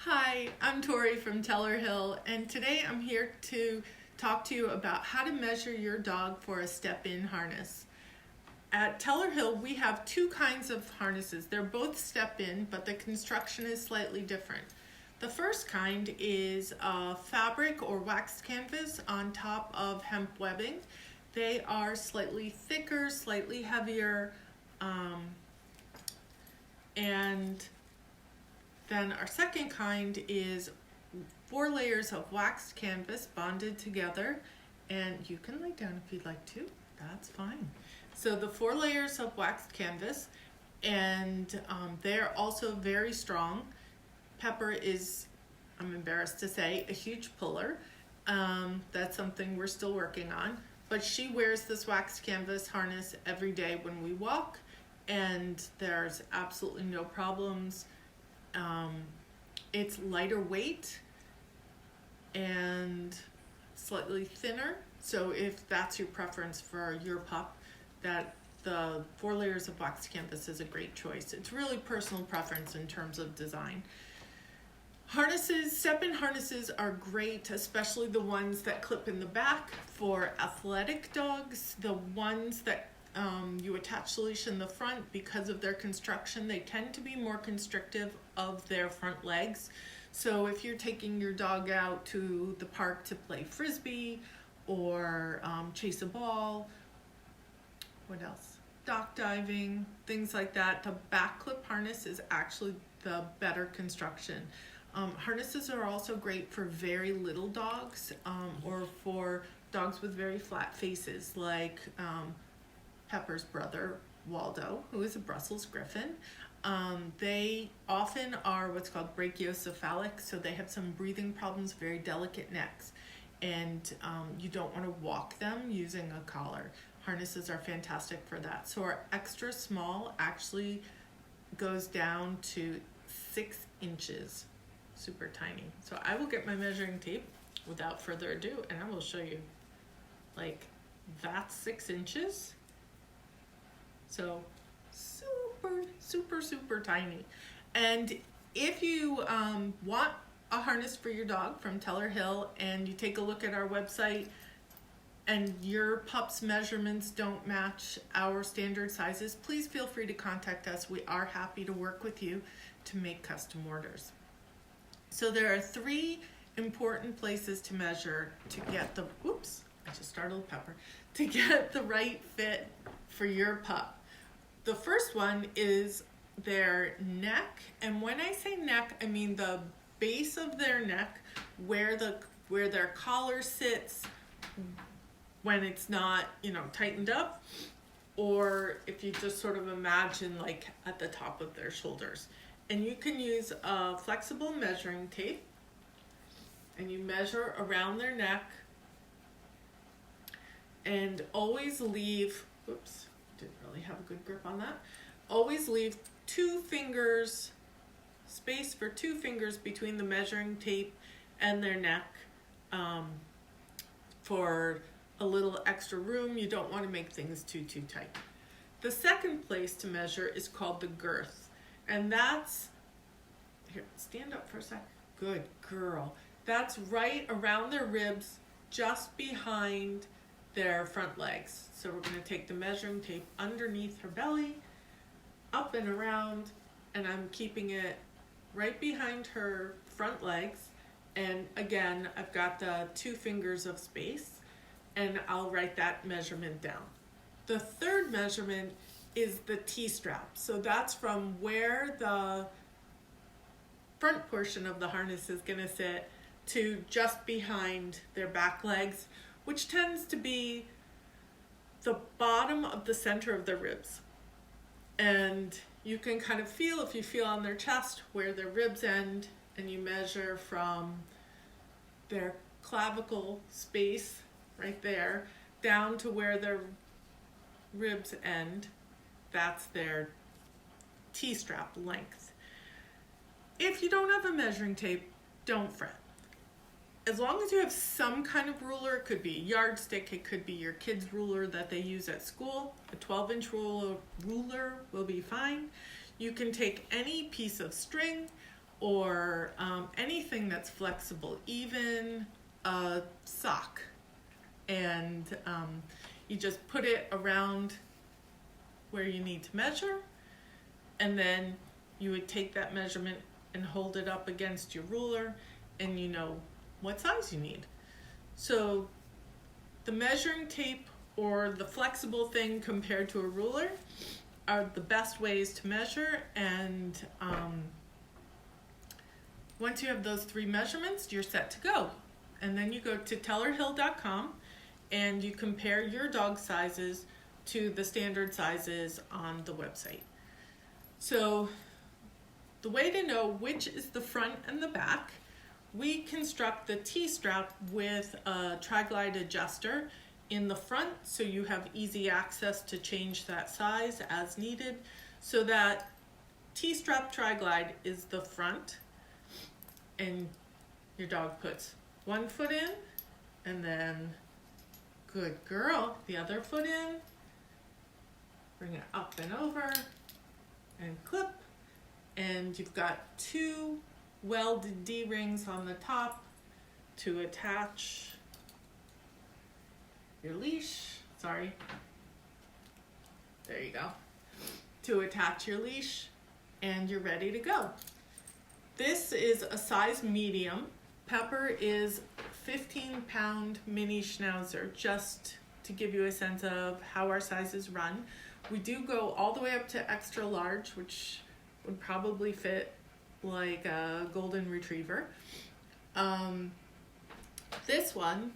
Hi, I'm Tori from Teller Hill, and today I'm here to talk to you about how to measure your dog for a step-in harness. At Teller Hill, we have two kinds of harnesses. They're both step-in, but the construction is slightly different. The first kind is a fabric or waxed canvas on top of hemp webbing. They are slightly thicker, slightly heavier, and then our second kind is 4 layers of waxed canvas bonded together, and you can lay down if you'd like to, that's fine. So the 4 layers of waxed canvas, and they're also very strong. Pepper is, I'm embarrassed to say, a huge puller. That's something we're still working on, but she wears this waxed canvas harness every day when we walk, and there's absolutely no problems. It's lighter weight and slightly thinner, so if that's your preference for your pup, that the 4 layers of waxed canvas is a great choice. It's really personal preference in terms of design. Harnesses, step-in harnesses are great, especially the ones that clip in the back for athletic dogs. The ones that you attach the leash in the front, because of their construction, they tend to be more constrictive of their front legs. So if you're taking your dog out to the park to play frisbee or chase a ball, what else? Dock diving, things like that, the back clip harness is actually the better construction. Harnesses are also great for very little dogs or for dogs with very flat faces, like Pepper's brother, Waldo, who is a Brussels Griffon. They often are what's called brachiocephalic, so they have some breathing problems, very delicate necks, and you don't want to walk them using a collar. Harnesses are fantastic for that. So our extra small actually goes down to 6 inches, super tiny. So I will get my measuring tape without further ado, and I will show you. Like, that's 6 inches. So super tiny. And if you want a harness for your dog from Teller Hill and you take a look at our website and your pup's measurements don't match our standard sizes, please feel free to contact us. We are happy to work with you to make custom orders. So there are 3 important places to measure to get the, oops, I just startled Pepper, to get the right fit for your pup. The first one is their neck, and when I say neck, I mean the base of their neck, where their collar sits when it's not, tightened up, or if you just sort of imagine like at the top of their shoulders. And you can use a flexible measuring tape, and you measure around their neck, and always leave, oops, didn't really have a good grip on that. Always leave 2 fingers, space for 2 fingers between the measuring tape and their neck for a little extra room. You don't want to make things too tight. The second place to measure is called the girth, and that's, here, stand up for a sec. Good girl. That's right around their ribs, just behind their front legs. So we're going to take the measuring tape underneath her belly, up and around, and I'm keeping it right behind her front legs. And again, I've got the 2 fingers of space, and I'll write that measurement down. The third measurement is the T-strap. So that's from where the front portion of the harness is going to sit to just behind their back legs, which tends to be the bottom of the center of their ribs. And you can kind of feel, if you feel on their chest, where their ribs end, and you measure from their clavicle space right there down to where their ribs end. That's their T-strap length. If you don't have a measuring tape, don't fret. As long as you have some kind of ruler, it could be a yardstick, it could be your kid's ruler that they use at school, a 12-inch ruler will be fine. You can take any piece of string or anything that's flexible, even a sock. And you just put it around where you need to measure, and then you would take that measurement and hold it up against your ruler, and you know what size you need. So the measuring tape or the flexible thing compared to a ruler are the best ways to measure. And once you have those 3 measurements, you're set to go. And then you go to tellerhill.com and you compare your dog sizes to the standard sizes on the website. So the way to know which is the front and the back, we construct the T-strap with a tri-glide adjuster in the front, so you have easy access to change that size as needed. So that T-strap tri-glide is the front, and your dog puts one foot in, and then, good girl, the other foot in, bring it up and over, and clip, and you've got 2 welded D-rings on the top to attach your leash. Sorry. There you go. To attach your leash, and you're ready to go. This is a size medium. Pepper is 15-pound mini schnauzer, just to give you a sense of how our sizes run. We do go all the way up to extra large, which would probably fit like a golden retriever. This one,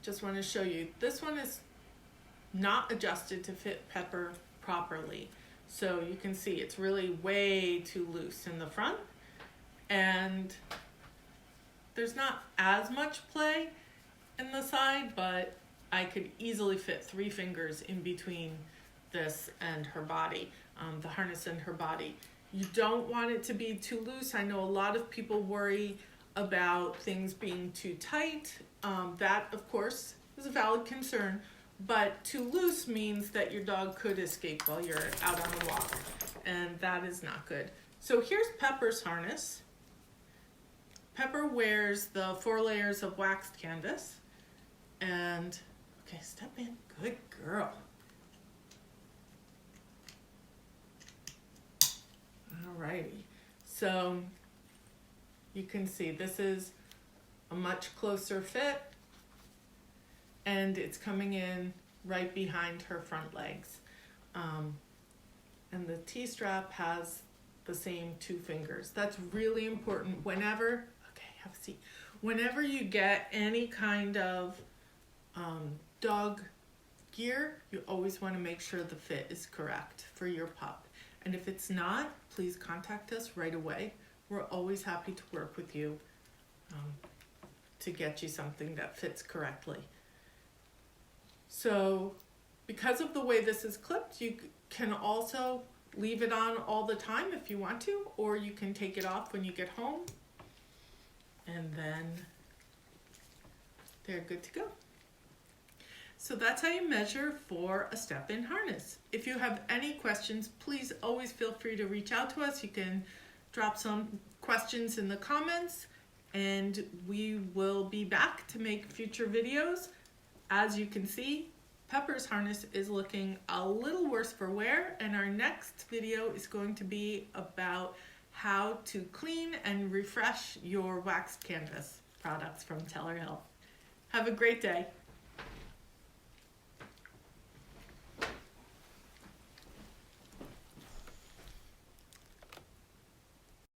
just want to show you, this one is not adjusted to fit Pepper properly. So you can see it's really way too loose in the front, and there's not as much play in the side, but I could easily fit 3 fingers in between this and her body, the harness and her body. You don't want it to be too loose. I know a lot of people worry about things being too tight. That, of course, is a valid concern, but too loose means that your dog could escape while you're out on a walk, and that is not good. So here's Pepper's harness. Pepper wears the 4 layers of waxed canvas, and, okay, step in, good girl. Alrighty, so you can see this is a much closer fit, and it's coming in right behind her front legs. And the T-strap has the same 2 fingers. That's really important whenever, okay, have a seat. Whenever you get any kind of dog gear, you always want to make sure the fit is correct for your pup. And if it's not, please contact us right away. We're always happy to work with you to get you something that fits correctly. So because of the way this is clipped, you can also leave it on all the time if you want to, or you can take it off when you get home, and then they're good to go. So that's how you measure for a step-in harness. If you have any questions, please always feel free to reach out to us. You can drop some questions in the comments, and we will be back to make future videos. As you can see, Pepper's harness is looking a little worse for wear, and our next video is going to be about how to clean and refresh your waxed canvas products from Teller Hill. Have a great day.